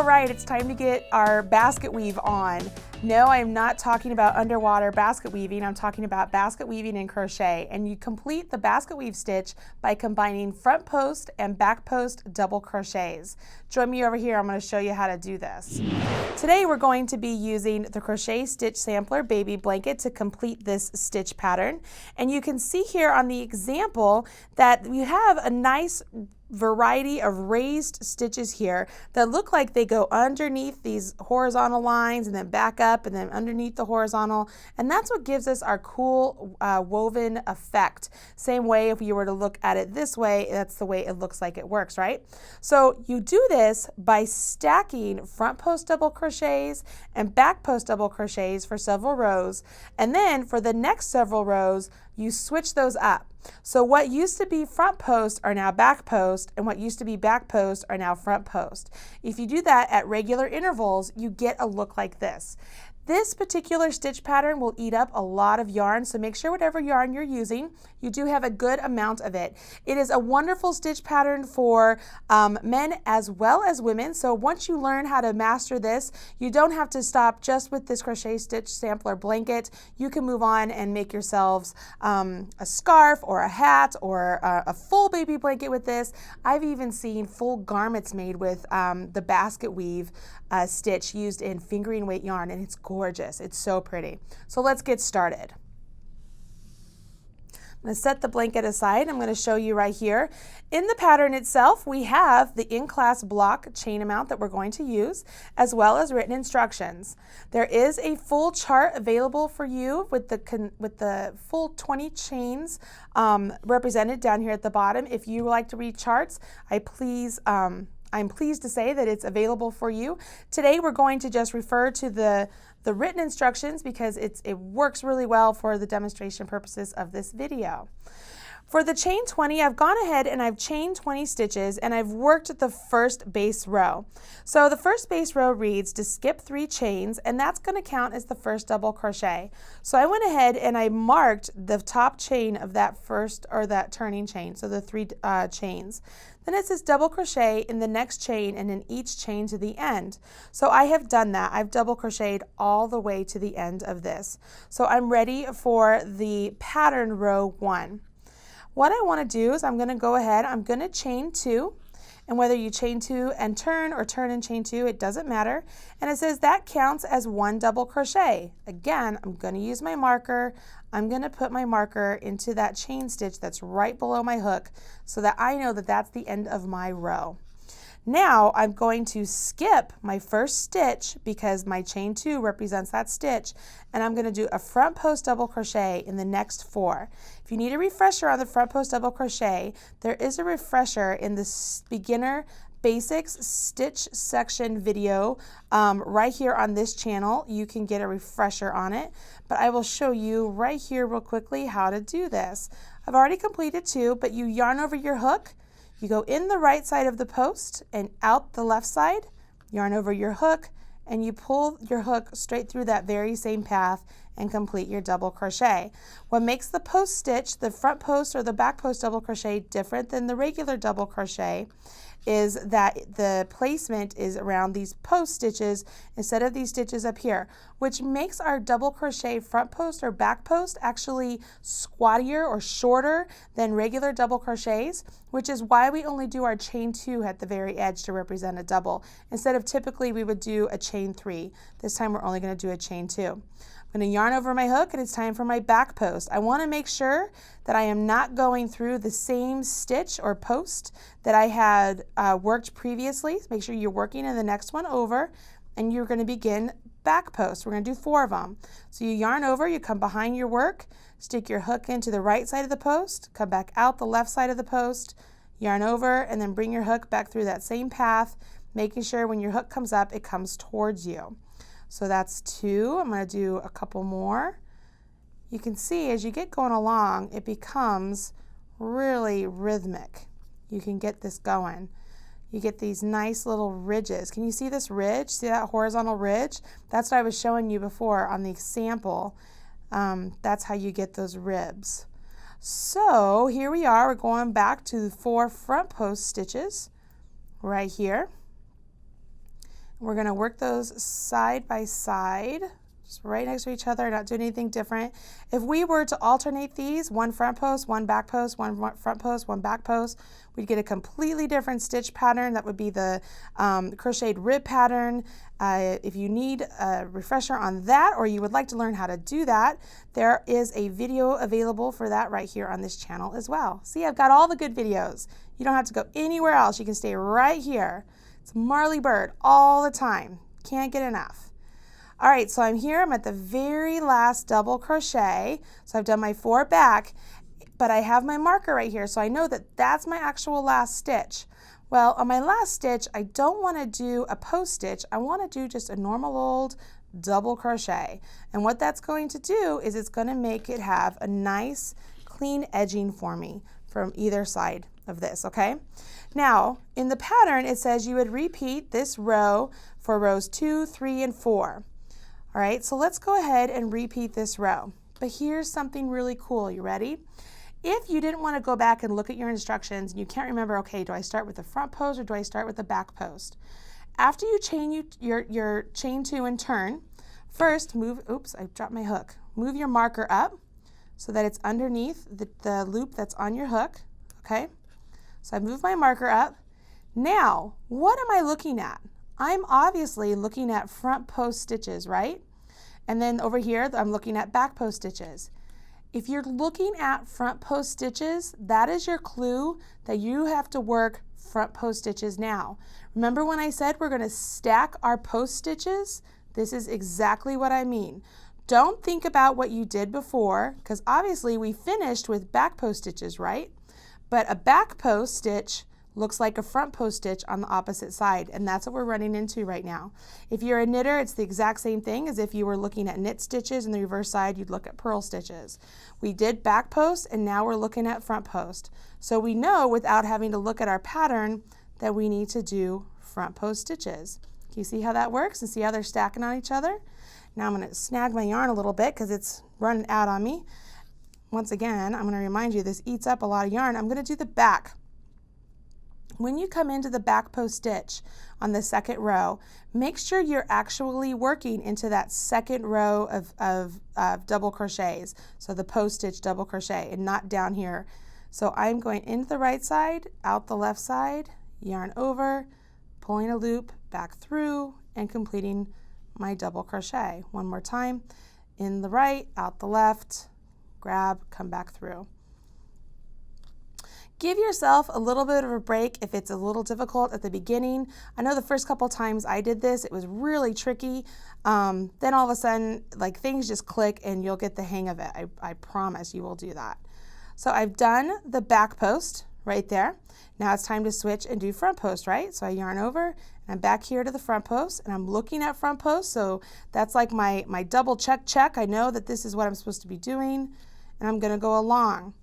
All right, it's time to get our basket weave on. No, I'm not talking about underwater basket weaving. I'm talking about basket weaving in crochet. And you complete the basket weave stitch by combining front post and back post double crochets. Join me over here. I'm going to show you how to do this. Today we're going to be using the Crochet Stitch Sampler Baby Blanket to complete this stitch pattern. And you can see here on the example that we have a nice variety of raised stitches here that look like they go underneath these horizontal lines and then back up and then underneath the horizontal, and that's what gives us our cool woven effect. Same way if you were to look at it this way, that's the way it looks like it works, right? So you do this by stacking front post double crochets and back post double crochets for several rows, and then for the next several rows you switch those up. So what used to be front post are now back post, and what used to be back post are now front post. If you do that at regular intervals, you get a look like this. This particular stitch pattern will eat up a lot of yarn, so make sure whatever yarn you're using, you do have a good amount of it. It is a wonderful stitch pattern for men as well as women, so once you learn how to master this, you don't have to stop just with this Crochet Stitch Sampler Blanket. You can move on and make yourselves a scarf or a hat or a full baby blanket with this. I've even seen full garments made with the basket weave stitch used in fingering weight yarn, and it's gorgeous. It's so pretty. So let's get started. I'm going to set the blanket aside. I'm going to show you right here. In the pattern itself, we have the in-class block chain amount that we're going to use, as well as written instructions. There is a full chart available for you with the full 20 chains represented down here at the bottom. If you would like to read charts, I'm pleased to say that it's available for you. Today we're going to just refer to the written instructions because it works really well for the demonstration purposes of this video. For the chain 20, I've gone ahead and I've chained 20 stitches and I've worked the first base row. So the first base row reads to skip 3 chains, and that's going to count as the first double crochet. So I went ahead and I marked the top chain of that first, or that turning chain, so the 3 chains. Then it says double crochet in the next chain and in each chain to the end. So I have done that. I've double crocheted all the way to the end of this. So I'm ready for the pattern row 1. What I want to do is I'm going to go ahead, I'm going to chain 2, and whether you chain 2 and turn or turn and chain 2, it doesn't matter. And it says that counts as 1 double crochet. Again, I'm going to use my marker. I'm going to put my marker into that chain stitch that's right below my hook so that I know that that's the end of my row. Now I'm going to skip my first stitch because my chain 2 represents that stitch, and I'm going to do a front post double crochet in the next 4. If you need a refresher on the front post double crochet, there is a refresher in the beginner basics stitch section video right here on this channel. You can get a refresher on it, but I will show you right here real quickly how to do this. I've already completed 2, but you yarn over your hook. You go in the right side of the post and out the left side, yarn over your hook, and you pull your hook straight through that very same path and complete your double crochet. What makes the post stitch, the front post or the back post double crochet, different than the regular double crochet is that the placement is around these post stitches instead of these stitches up here, which makes our double crochet front post or back post actually squattier or shorter than regular double crochets, which is why we only do our chain 2 at the very edge to represent a double. Instead of typically we would do a chain 3. This time we're only going to do a chain 2. I'm going to yarn over my hook, and it's time for my back post. I want to make sure that I am not going through the same stitch or post that I had worked previously. Make sure you're working in the next one over, and you're going to begin back post. We're going to do 4 of them. So you yarn over, you come behind your work, stick your hook into the right side of the post, come back out the left side of the post, yarn over, and then bring your hook back through that same path, making sure when your hook comes up, it comes towards you. So that's 2. I'm going to do a couple more. You can see as you get going along, it becomes really rhythmic. You can get this going. You get these nice little ridges. Can you see this ridge? See that horizontal ridge? That's what I was showing you before on the example. That's how you get those ribs. So here we are. We're going back to 4 front post stitches right here. We're going to work those side by side, just right next to each other, not doing anything different. If we were to alternate these, one front post, one back post, one front post, one back post, we'd get a completely different stitch pattern. That would be the crocheted rib pattern. If you need a refresher on that, or you would like to learn how to do that, there is a video available for that right here on this channel as well. See, I've got all the good videos. You don't have to go anywhere else. You can stay right here. It's Marley Bird all the time. Can't get enough. All right, so I'm here. I'm at the very last double crochet. So I've done my 4 back, but I have my marker right here, so I know that that's my actual last stitch. Well, on my last stitch, I don't want to do a post stitch. I want to do just a normal old double crochet. And what that's going to do is it's going to make it have a nice clean edging for me from either side of this, okay? Now, in the pattern, it says you would repeat this row for rows 2, 3, and 4. All right, so let's go ahead and repeat this row. But here's something really cool. You ready? If you didn't want to go back and look at your instructions and you can't remember, okay, do I start with the front post or do I start with the back post? After you chain your chain 2 and turn, first move, oops, I dropped my hook. Move your marker up so that it's underneath the loop that's on your hook, okay? So I move my marker up. Now, what am I looking at? I'm obviously looking at front post stitches, right? And then over here, I'm looking at back post stitches. If you're looking at front post stitches, that is your clue that you have to work front post stitches now. Remember when I said we're going to stack our post stitches? This is exactly what I mean. Don't think about what you did before, because obviously we finished with back post stitches, right? But a back post stitch looks like a front post stitch on the opposite side, and that's what we're running into right now. If you're a knitter, it's the exact same thing as if you were looking at knit stitches, and the reverse side you'd look at purl stitches. We did back post, and now we're looking at front post. So we know without having to look at our pattern that we need to do front post stitches. Can you see how that works and see how they're stacking on each other? Now I'm going to snag my yarn a little bit because it's running out on me. Once again, I'm going to remind you this eats up a lot of yarn. I'm going to do the back. When you come into the back post stitch on the second row, make sure you're actually working into that second row of double crochets. So the post stitch double crochet and not down here. So I'm going into the right side, out the left side, yarn over, pulling a loop, back through, and completing my double crochet. One more time, in the right, out the left, grab, come back through. Give yourself a little bit of a break if it's a little difficult at the beginning. I know the first couple times I did this, it was really tricky. Then all of a sudden, like things just click and you'll get the hang of it. I promise you will do that. So I've done the back post right there. Now it's time to switch and do front post, right? So I yarn over and I'm back here to the front post and I'm looking at front post. So that's like my double check. I know that this is what I'm supposed to be doing and I'm gonna go along.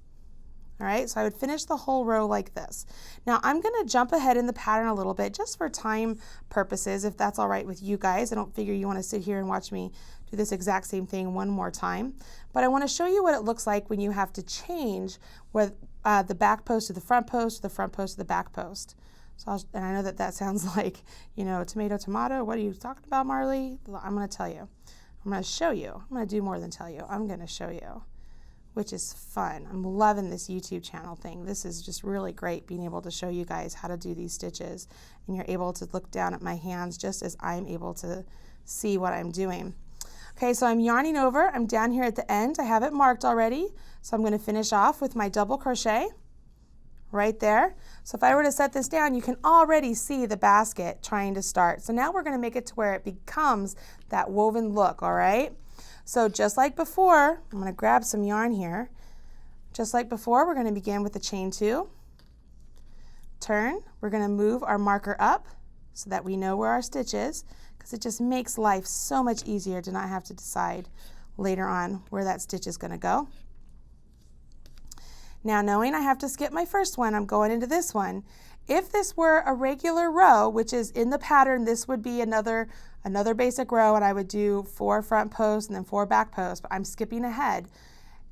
All right, so I would finish the whole row like this. Now I'm gonna jump ahead in the pattern a little bit just for time purposes, if that's all right with you guys. I don't figure you wanna sit here and watch me do this exact same thing one more time. But I wanna show you what it looks like when you have to change with the back post to the front post, the front post to the back post. So and I know that that sounds like, you know, tomato, what are you talking about, Marley? I'm gonna tell you. I'm gonna show you. I'm gonna do more than tell you. I'm gonna show you, which is fun. I'm loving this YouTube channel thing. This is just really great being able to show you guys how to do these stitches and you're able to look down at my hands just as I'm able to see what I'm doing. Okay, so I'm yarning over. I'm down here at the end. I have it marked already. So I'm going to finish off with my double crochet right there. So if I were to set this down, you can already see the basket trying to start. So now we're going to make it to where it becomes that woven look, all right? So just like before, I'm going to grab some yarn here. Just like before, we're going to begin with the chain 2. Turn. We're going to move our marker up so that we know where our stitch is, because it just makes life so much easier to not have to decide later on where that stitch is going to go. Now, knowing I have to skip my first one, I'm going into this one. If this were a regular row, which is in the pattern, this would be another basic row, and I would do 4 front posts and then 4 back posts, but I'm skipping ahead.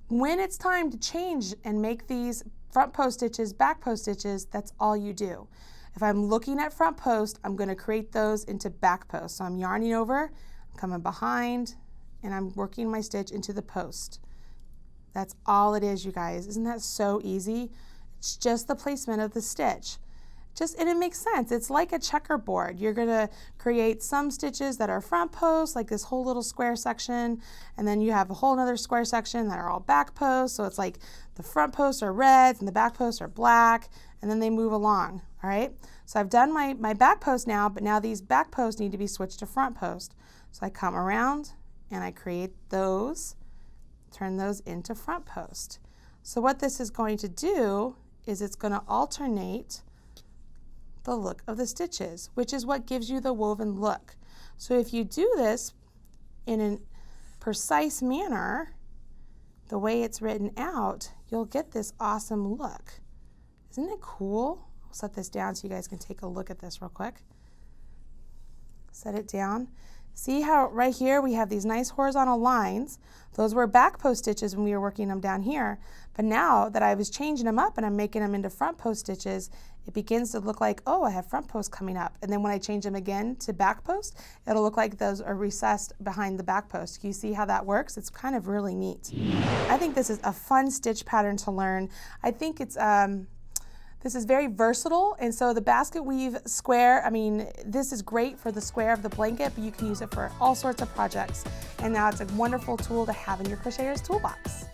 When it's time to change and make these front post stitches, back post stitches, that's all you do. If I'm looking at front post, I'm going to create those into back post. So I'm yarning over, I'm coming behind, and I'm working my stitch into the post. That's all it is, you guys. Isn't that so easy? It's just the placement of the stitch. And it makes sense. It's like a checkerboard. You're going to create some stitches that are front post, like this whole little square section, and then you have a whole other square section that are all back posts. So it's like the front posts are red and the back posts are black, and then they move along, all right? So I've done my back post now, but now these back posts need to be switched to front post. So I come around and I create those, turn those into front post. So what this is going to do is it's going to alternate the look of the stitches, which is what gives you the woven look. So if you do this in a precise manner, the way it's written out, you'll get this awesome look. Isn't it cool? I'll set this down so you guys can take a look at this real quick. Set it down. See how right here we have these nice horizontal lines? Those were back post stitches when we were working them down here. But now that I was changing them up and I'm making them into front post stitches, it begins to look like, oh, I have front post coming up. And then when I change them again to back post, it'll look like those are recessed behind the back post. Can you see how that works? It's kind of really neat. I think this is a fun stitch pattern to learn. I think it's this is very versatile, and so the basket weave square, I mean, this is great for the square of the blanket, but you can use it for all sorts of projects. And now it's a wonderful tool to have in your Crocheter's Toolbox.